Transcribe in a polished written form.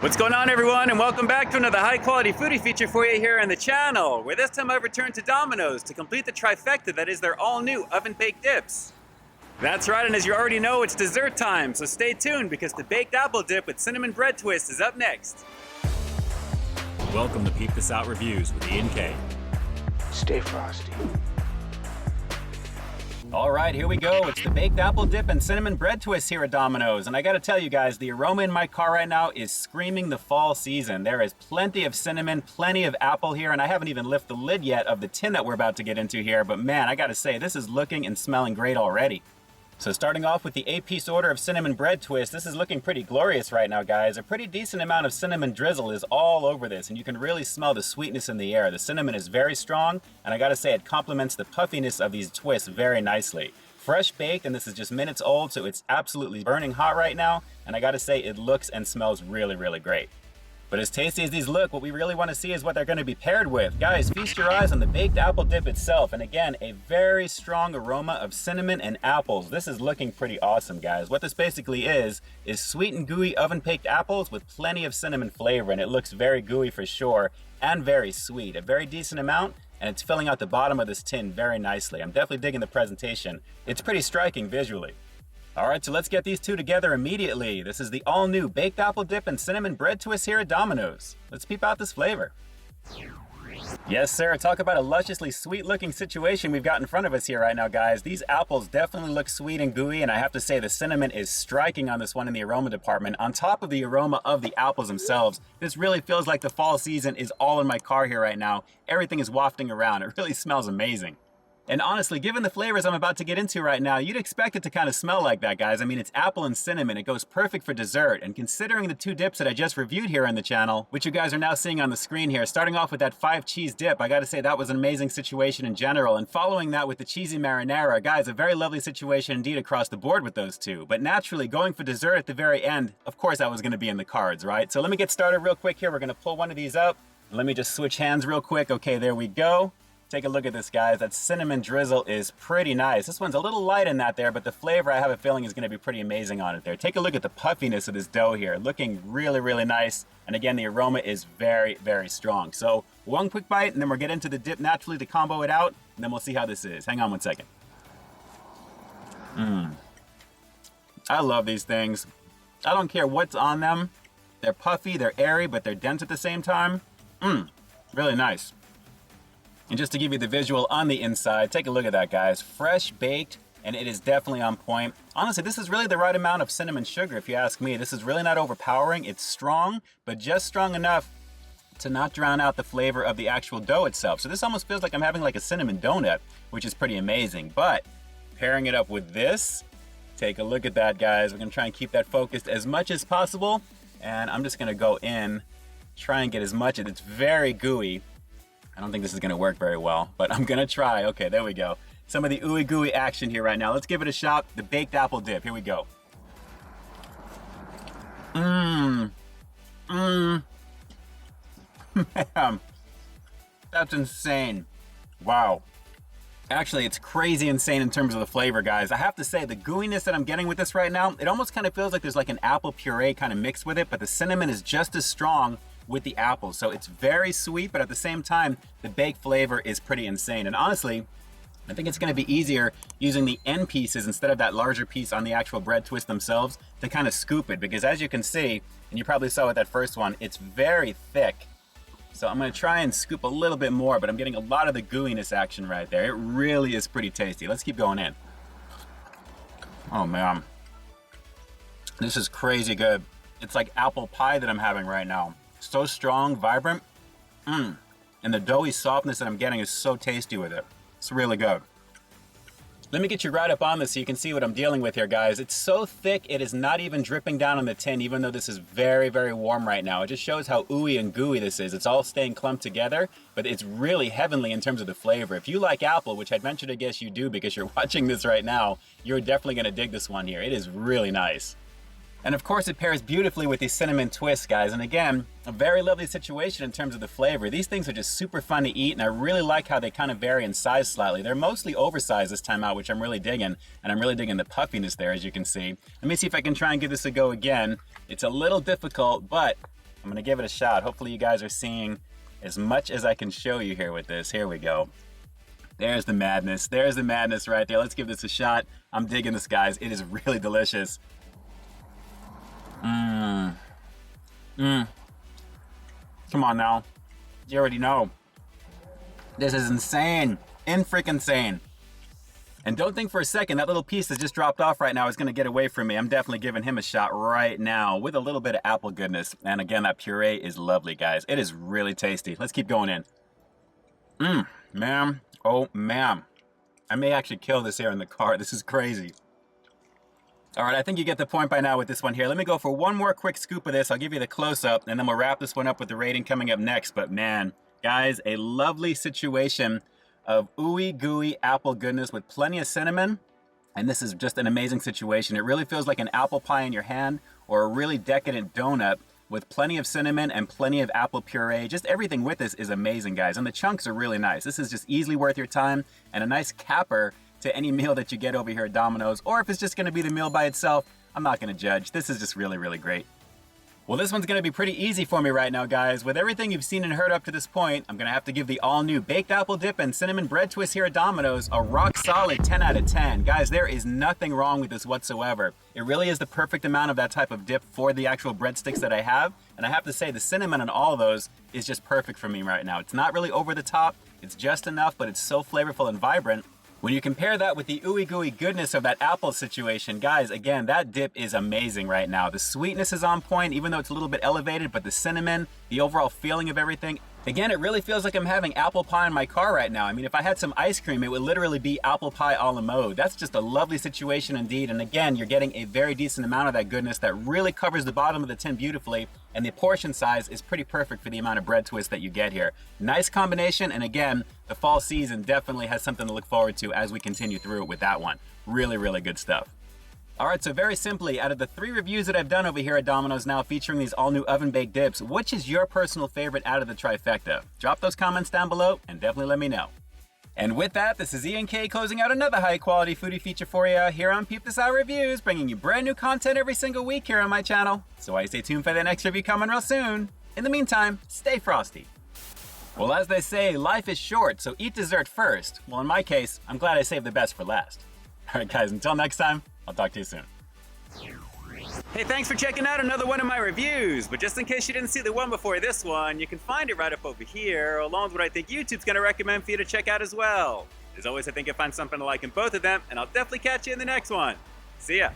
What's going on, everyone, and welcome back to another high-quality foodie feature for you here on the channel, where this time I've returned to Domino's to complete the trifecta that is their all-new oven-baked dips. That's right, and as you already know, it's dessert time, so stay tuned because the baked apple dip with cinnamon bread twist is up next. Welcome to Peep This Out Reviews with Ian K. Stay frosty. All right, here we go. It's the baked apple dip and cinnamon bread twist here at Domino's. And I gotta tell you guys, the aroma in my car right now is screaming the fall season. There is plenty of cinnamon, plenty of apple here, and I haven't even lifted the lid yet of the tin that we're about to get into here. But man, I gotta say, this is looking and smelling great already. So starting off with the 8-piece order of cinnamon bread twist, this is looking pretty glorious right now, guys. A pretty decent amount of cinnamon drizzle is all over this, and you can really smell the sweetness in the air. The cinnamon is very strong, and I gotta say, it complements the puffiness of these twists very nicely. Fresh baked, and this is just minutes old, so it's absolutely burning hot right now, and I gotta say, it looks and smells really, really great. But as tasty as these look, what we really want to see is what they're going to be paired with. Guys, feast your eyes on the baked apple dip itself. And again, a very strong aroma of cinnamon and apples. This is looking pretty awesome, guys. What this basically is sweet and gooey oven-baked apples with plenty of cinnamon flavor. And it looks very gooey for sure and very sweet. A very decent amount, and it's filling out the bottom of this tin very nicely. I'm definitely digging the presentation. It's pretty striking visually. All right, so let's get these two together immediately. This is the all-new baked apple dip and cinnamon bread twist here at Domino's. Let's peep out this flavor. Yes, sir. Talk about a lusciously sweet-looking situation we've got in front of us here right now, guys. These apples definitely look sweet and gooey, and I have to say the cinnamon is striking on this one in the aroma department. On top of the aroma of the apples themselves, this really feels like the fall season is all in my car here right now. Everything is wafting around. It really smells amazing. And honestly, given the flavors I'm about to get into right now, you'd expect it to kind of smell like that, guys. I mean, it's apple and cinnamon. It goes perfect for dessert. And considering the two dips that I just reviewed here on the channel, which you guys are now seeing on the screen here, starting off with that 5-cheese dip, I gotta say that was an amazing situation in general. And following that with the cheesy marinara, guys, a very lovely situation indeed across the board with those two. But naturally, going for dessert at the very end, of course that was gonna be in the cards, right? So let me get started real quick here. We're gonna pull one of these up. Let me just switch hands real quick. Okay, there we go. Take a look at this, guys. That cinnamon drizzle is pretty nice. This one's a little light in that there, but the flavor, I have a feeling, is going to be pretty amazing on it there. Take a look at the puffiness of this dough here. Looking really, really nice. And again, the aroma is very, very strong. So one quick bite, and then we'll get into the dip naturally to combo it out, and then we'll see how this is. Hang on one second. I love these things. I don't care what's on them. They're puffy, they're airy, but they're dense at the same time. Really nice. And just to give you the visual on the inside, take a look at that, guys. Fresh baked, and it is definitely on point. Honestly, this is really the right amount of cinnamon sugar, if you ask me. This is really not overpowering. It's strong, but just strong enough to not drown out the flavor of the actual dough itself. So this almost feels like I'm having like a cinnamon donut, which is pretty amazing. But pairing it up with this, take a look at that, guys. We're gonna try and keep that focused as much as possible. And I'm just gonna go in, try and get as much of it. It's very gooey. I don't think this is gonna work very well, but I'm gonna try. Okay, there we go. Some of the ooey gooey action here right now. Let's give it a shot. The baked apple dip, here we go. Man, that's insane. Wow. Actually, it's crazy insane in terms of the flavor, guys. I have to say, the gooiness that I'm getting with this right now, it almost kind of feels like there's like an apple puree kind of mixed with it, but the cinnamon is just as strong with the apples. So it's very sweet, but at the same time, the baked flavor is pretty insane. And honestly, I think it's gonna be easier using the end pieces instead of that larger piece on the actual bread twist themselves to kind of scoop it, because as you can see, and you probably saw with that first one, it's very thick. So I'm gonna try and scoop a little bit more, but I'm getting a lot of the gooiness action right there. It really is pretty tasty. Let's keep going in. Oh man, this is crazy good. It's like apple pie that I'm having right now. So strong, vibrant, and the doughy softness that I'm getting is so tasty with it. It's really good. Let me get you right up on this so you can see what I'm dealing with here, guys. It's so thick, it is not even dripping down on the tin, even though this is very, very warm right now. It just shows how ooey and gooey this is. It's all staying clumped together, but it's really heavenly in terms of the flavor. If you like apple, which I'd venture to guess you do because you're watching this right now, you're definitely gonna dig this one here. It is really nice. And of course it pairs beautifully with these cinnamon twists, guys. And again, a very lovely situation in terms of the flavor. These things are just super fun to eat, and I really like how they kind of vary in size slightly. They're mostly oversized this time out, which I'm really digging, and I'm really digging the puffiness there, as you can see. Let me see if I can try and give this a go again. It's a little difficult, but I'm I'm gonna give it a shot. Hopefully you guys are seeing as much as I can show you here with this. Here we go. There's the madness. There's the madness right there. Let's give this a shot. I'm digging this, guys. It is really delicious. Come on now. You already know. This is insane. In-freaking-sane. And don't think for a second that little piece that just dropped off right now is going to get away from me. I'm definitely giving him a shot right now with a little bit of apple goodness. And again, that puree is lovely, guys. It is really tasty. Let's keep going in. Ma'am. Oh, ma'am. I may actually kill this here in the car. This is crazy. All right, I think you get the point by now with this one here. Let me go for one more quick scoop of this. I'll give you the close-up, and then we'll wrap this one up with the rating coming up next. But man, guys, a lovely situation of ooey gooey apple goodness with plenty of cinnamon. And this is just an amazing situation. It really feels like an apple pie in your hand or a really decadent donut with plenty of cinnamon and plenty of apple puree. Just everything with this is amazing, guys. And the chunks are really nice. This is just easily worth your time and a nice capper to any meal that you get over here at Domino's. Or if it's just gonna be the meal by itself, I'm not gonna judge. This is just really, really great. Well, this one's gonna be pretty easy for me right now, guys. With everything you've seen and heard up to this point, I'm gonna have to give the all-new baked apple dip and cinnamon bread twist here at Domino's a rock-solid 10 out of 10. Guys, there is nothing wrong with this whatsoever. It really is the perfect amount of that type of dip for the actual breadsticks that I have. And I have to say, the cinnamon on all of those is just perfect for me right now. It's not really over the top, it's just enough, but it's so flavorful and vibrant. When you compare that with the ooey gooey goodness of that apple situation, guys, again, that dip is amazing right now. The sweetness is on point, even though it's a little bit elevated, but the cinnamon, the overall feeling of everything, again, it really feels like I'm having apple pie in my car right now. I mean, if I had some ice cream, it would literally be apple pie a la mode. That's just a lovely situation indeed. And again, you're getting a very decent amount of that goodness that really covers the bottom of the tin beautifully. And the portion size is pretty perfect for the amount of bread twist that you get here. Nice combination. And again, the fall season definitely has something to look forward to as we continue through it with that one. Really, really good stuff. All right, so very simply, out of the 3 reviews that I've done over here at Domino's now featuring these all-new oven-baked dips, which is your personal favorite out of the trifecta? Drop those comments down below and definitely let me know. And with that, this is Ian K closing out another high-quality foodie feature for you here on Peep This Out Reviews, bringing you brand new content every single week here on my channel. So I stay tuned for the next review coming real soon. In the meantime, stay frosty. Well, as they say, life is short, so eat dessert first. Well, in my case, I'm glad I saved the best for last. All right, guys, until next time, I'll talk to you soon. Hey, thanks for checking out another one of my reviews. But just in case you didn't see the one before this one, you can find it right up over here, along with what I think YouTube's gonna recommend for you to check out as well. As always, I think you'll find something to like in both of them, and I'll definitely catch you in the next one. See ya.